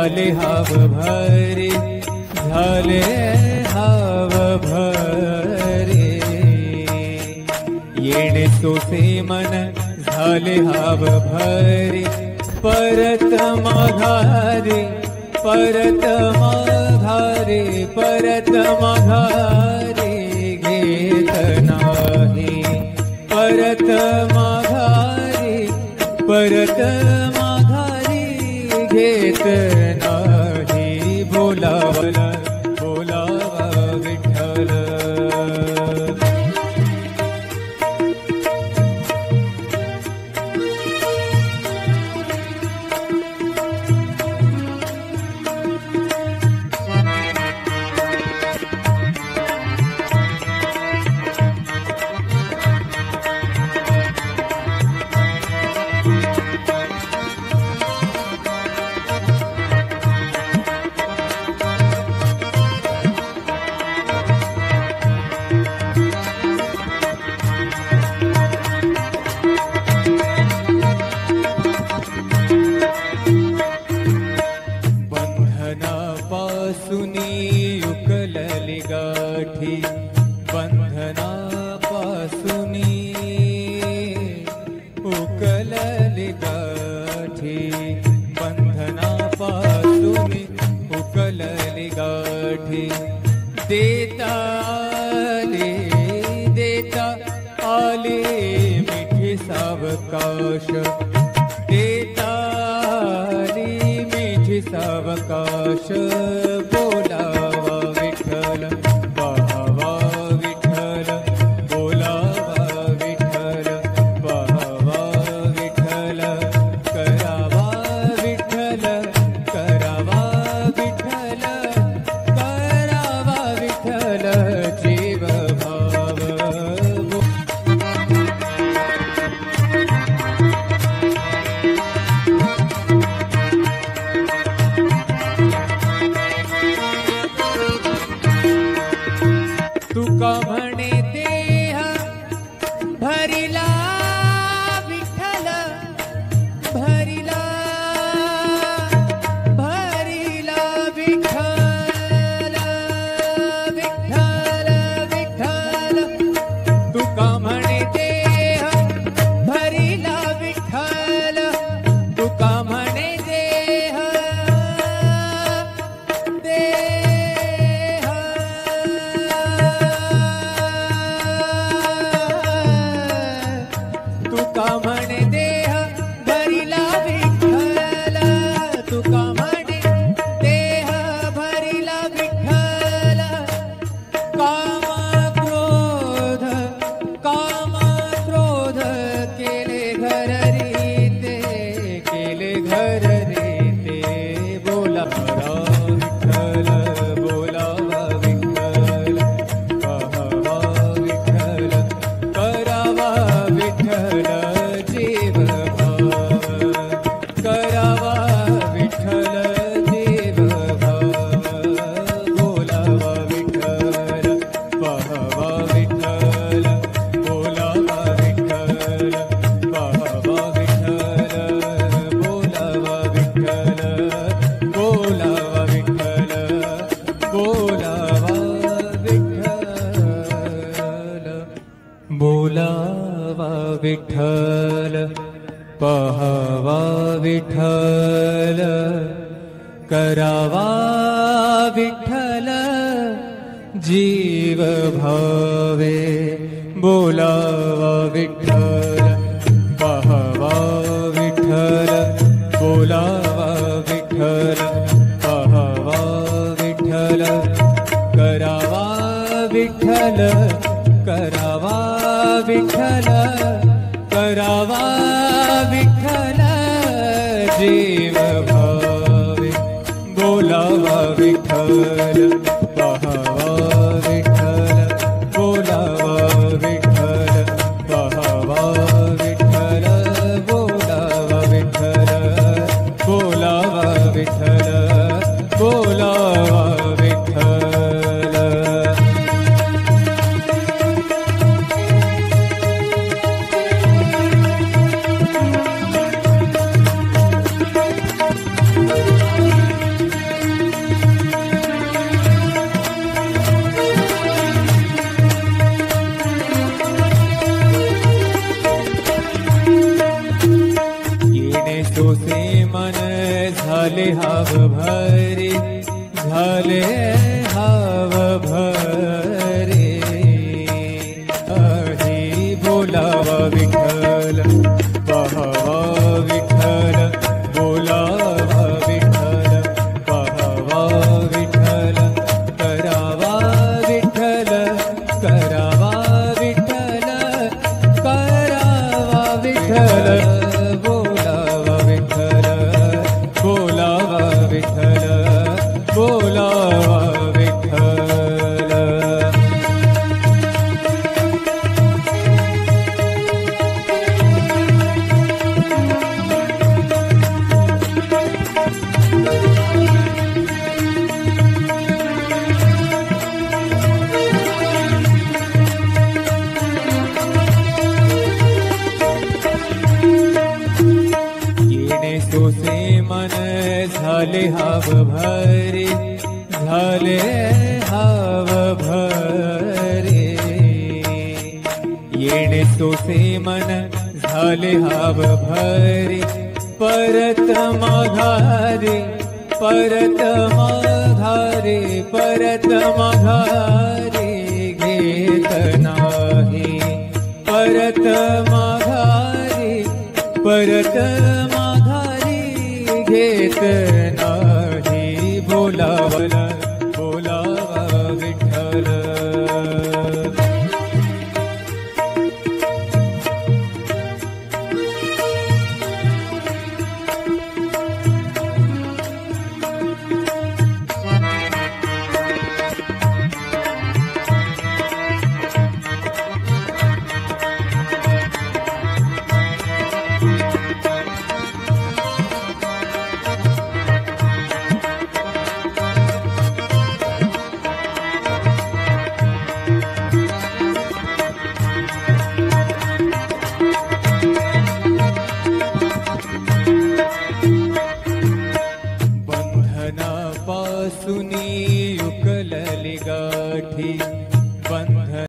झाले हाव भरे, झाले हाव भरे. येणे सोसे मन झाले हाव भरे, परत माघारे, परत माघारे, परत माघारे घेत नाही. परत माघारे, परत माघारी घेत नाही. बोलावला बोलावा विठ्ठल. उकलली गाठी, बंधनापासूनी उकलली गाठी, बंधनापासूनी उकलली गाठी. देता आले मिठी सावकाश, देता आली मिठी सावकाश. बोलावा विठ्ठल, पाहावा विठ्ठल, बोलावा विठ्ठल, पाहावा विठ्ठल. करावा विठ्ठल, करावा विठ्ठल, करावा विठ्ठल जीव भाव. तुका म्हणे देह भरिला विठ्ठल, भरिला भरिला विठ्ठल, विठ्ठल विठ्ठल. तुका म्हणे देह भरिला विठ्ठल, तुका म्हणे देह तुका म्हणे देह भरिला विठ्ठल, तुका म्हणे देह भरिला विठ्ठल. काम क्रोध, काम क्रोध केले घर रीते, केले घर रीते. बोलावा विठ्ठल, बोलावा विठ्ठल, पाहावा विठ्ठल, करावा विठ्ठल जीव भाव. करावा विठ्ठल जीव भाव. बोलावा विठ्ठल, पाहावा विठ्ठल, बोलावा विठ्ठल, पाहावा विठ्ठल, बोलावा विठ्ठल, बोलावा विठ्ठल, बोलावा विठ्ठल. बोलावा विठ्ठल, पाहावा विठ्ठल, करावा विठ्ठल जीव भावे. बोलावा विठ्ठल, पाहावा विठ्ठल, बोलावा विठ्ठल, पाहावा विठ्ठल, करावा विठ्ठल, करावा विठ्ठल, करावा विठ्ठल जीव भावे. बोलावा विठ्ठल, पाहावा विठ्ठल, बोलावा विठ्ठल, पाहावा विठ्ठल, बोलावा विठ्ठल, बोलावा विठ्ठल, बोलावा विठ्ठल. झाले हाव भरे, झाले हाव भरे. हरी बोलावा विठ्ठल, पाहावा विठ्ठल, बोलावा विठ्ठल, पाहावा विठ्ठल, करावा विठ्ठल, करावा विठ्ठल, करावा विठ्ठल, बोलावा विठ्ठल, बोलावा विठ्ठल, बोलावा विठ्ठल. येणे सोसे मन झाले हाव भरे, झाले हाव भरे. येणे सोसे मन झाले हाव भरे, परत माघारे, परत माघारे, परत माघारे घेत नाही. परत माघारे, परत माघारी घेत नाही. बोलावला, बोलावा विठ्ठल. बंधनापासून उकलली गाठी,